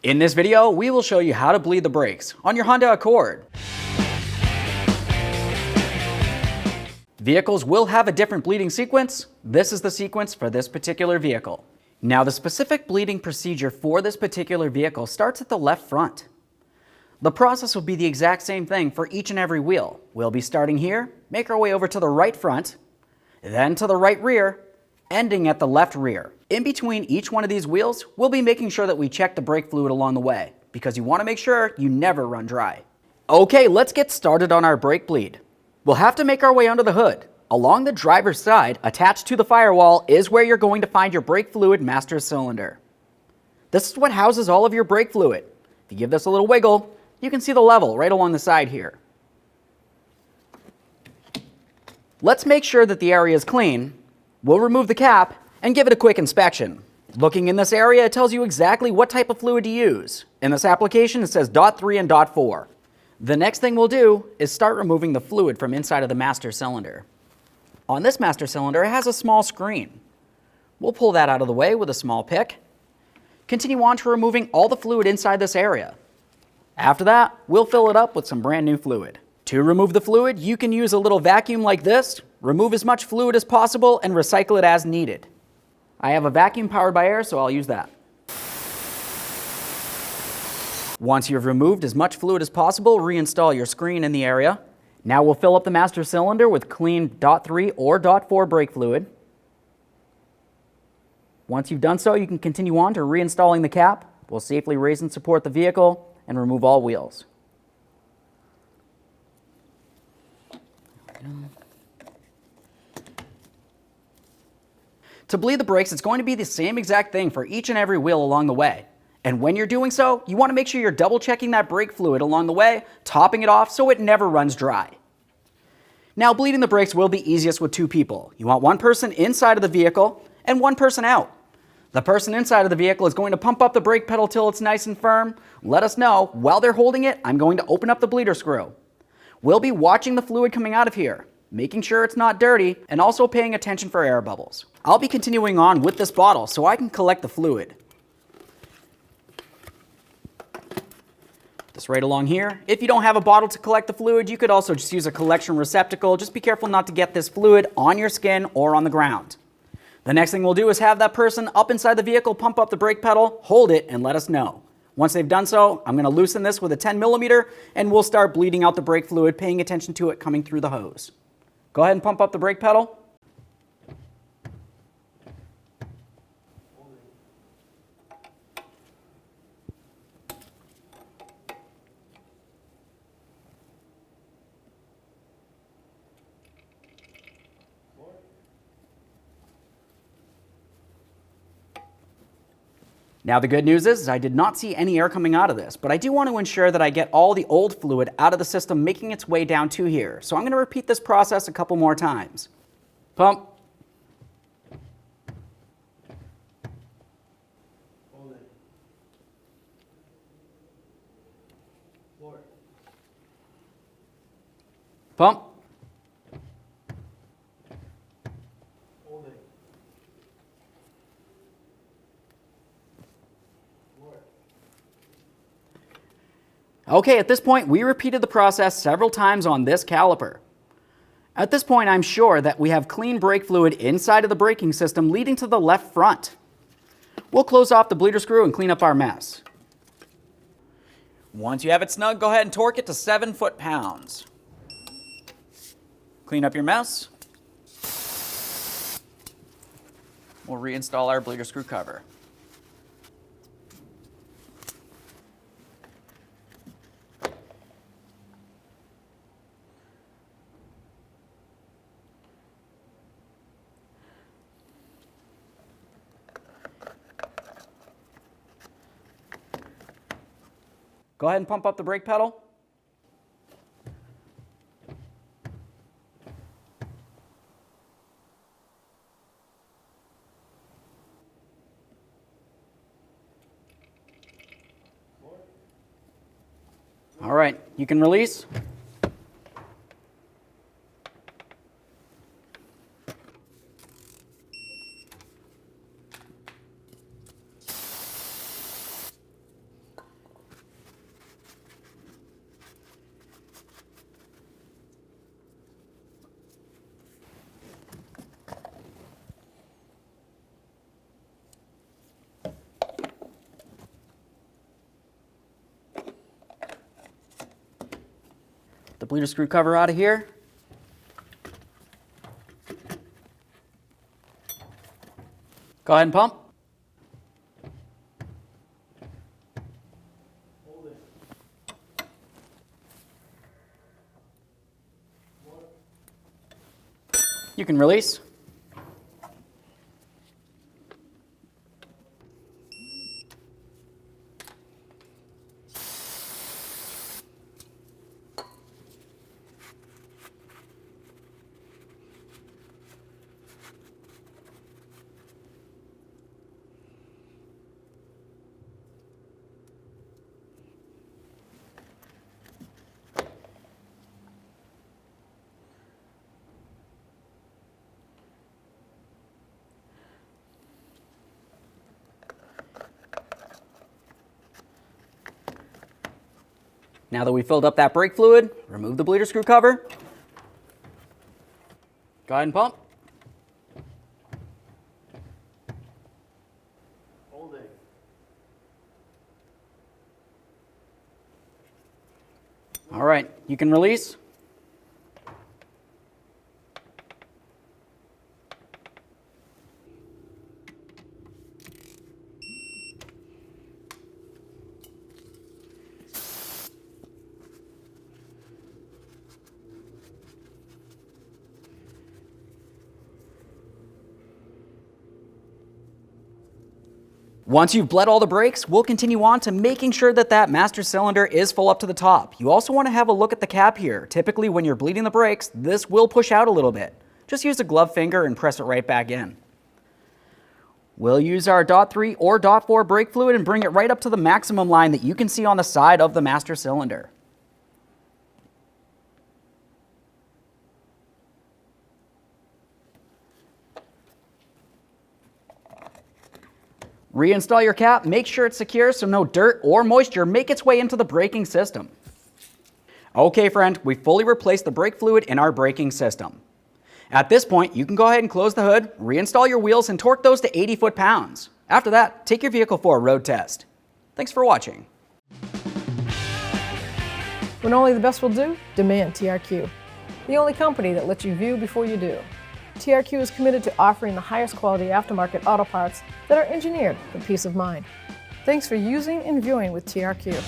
In this video, we will show you how to bleed the brakes on your Honda Accord. Vehicles will have a different bleeding sequence. This is the sequence for this particular vehicle. Now, the specific bleeding procedure for this particular vehicle starts at the left front. The process will be the exact same thing for each and every wheel. We'll be starting here, make our way over to the right front, then to the right rear, ending at the left rear. In between each one of these wheels, we'll be making sure that we check the brake fluid along the way, because you want to make sure you never run dry. Okay, let's get started on our brake bleed. We'll have to make our way under the hood. Along the driver's side, attached to the firewall, is where you're going to find your brake fluid master cylinder. This is what houses all of your brake fluid. If you give this a little wiggle, you can see the level right along the side here. Let's make sure that the area is clean. We'll remove the cap and give it a quick inspection. Looking in this area, it tells you exactly what type of fluid to use. In this application, it says .3 and .4. The next thing we'll do is start removing the fluid from inside of the master cylinder. On this master cylinder, it has a small screen. We'll pull that out of the way with a small pick. Continue on to removing all the fluid inside this area. After that, we'll fill it up with some brand new fluid. To remove the fluid, you can use a little vacuum like this, remove as much fluid as possible, and recycle it as needed. I have a vacuum powered by air, so I'll use that. Once you've removed as much fluid as possible, reinstall your screen in the area. Now we'll fill up the master cylinder with clean .3 or .4 brake fluid. Once you've done so, you can continue on to reinstalling the cap. We'll safely raise and support the vehicle and remove all wheels. To bleed the brakes, it's going to be the same exact thing for each and every wheel along the way. And when you're doing so, you want to make sure you're double checking that brake fluid along the way, topping it off so it never runs dry. Now, bleeding the brakes will be easiest with two people. You want one person inside of the vehicle and one person out. The person inside of the vehicle is going to pump up the brake pedal till it's nice and firm. Let us know. While they're holding it, I'm going to open up the bleeder screw. We'll be watching the fluid coming out of here, making sure it's not dirty, and also paying attention for air bubbles. I'll be continuing on with this bottle so I can collect the fluid. This right along here. If you don't have a bottle to collect the fluid, you could also just use a collection receptacle. Just be careful not to get this fluid on your skin or on the ground. The next thing we'll do is have that person up inside the vehicle pump up the brake pedal, hold it, and let us know. Once they've done so, I'm going to loosen this with a 10 millimeter, and we'll start bleeding out the brake fluid, paying attention to it coming through the hose. Go ahead and pump up the brake pedal. Now the good news is I did not see any air coming out of this, but I do want to ensure that I get all the old fluid out of the system making its way down to here. So I'm going to repeat this process a couple more times. Pump. Hold it. Floor. Pump. Hold it. Okay, at this point, we repeated the process several times on this caliper. At this point, I'm sure that we have clean brake fluid inside of the braking system leading to the left front. We'll close off the bleeder screw and clean up our mess. Once you have it snug, go ahead and torque it to 7 foot-pounds. Clean up your mess. We'll reinstall our bleeder screw cover. Go ahead and pump up the brake pedal. All right, you can release. The bleeder screw cover out of here. Go ahead and pump. Hold it. You can release. Now that we've filled up that brake fluid, remove the bleeder screw cover. Go ahead and pump. Hold it. All right, you can release. Once you've bled all the brakes, we'll continue on to making sure that that master cylinder is full up to the top. You also want to have a look at the cap here. Typically, when you're bleeding the brakes, this will push out a little bit. Just use a glove finger and press it right back in. We'll use our .3 or .4 brake fluid and bring it right up to the maximum line that you can see on the side of the master cylinder. Reinstall your cap, make sure it's secure so no dirt or moisture make its way into the braking system. Okay friend, we fully replaced the brake fluid in our braking system. At this point, you can go ahead and close the hood, reinstall your wheels and torque those to 80 foot-pounds. After that, take your vehicle for a road test. Thanks for watching. When only the best will do, demand TRQ. The only company that lets you view before you do. TRQ is committed to offering the highest quality aftermarket auto parts that are engineered for peace of mind. Thanks for using and viewing with TRQ.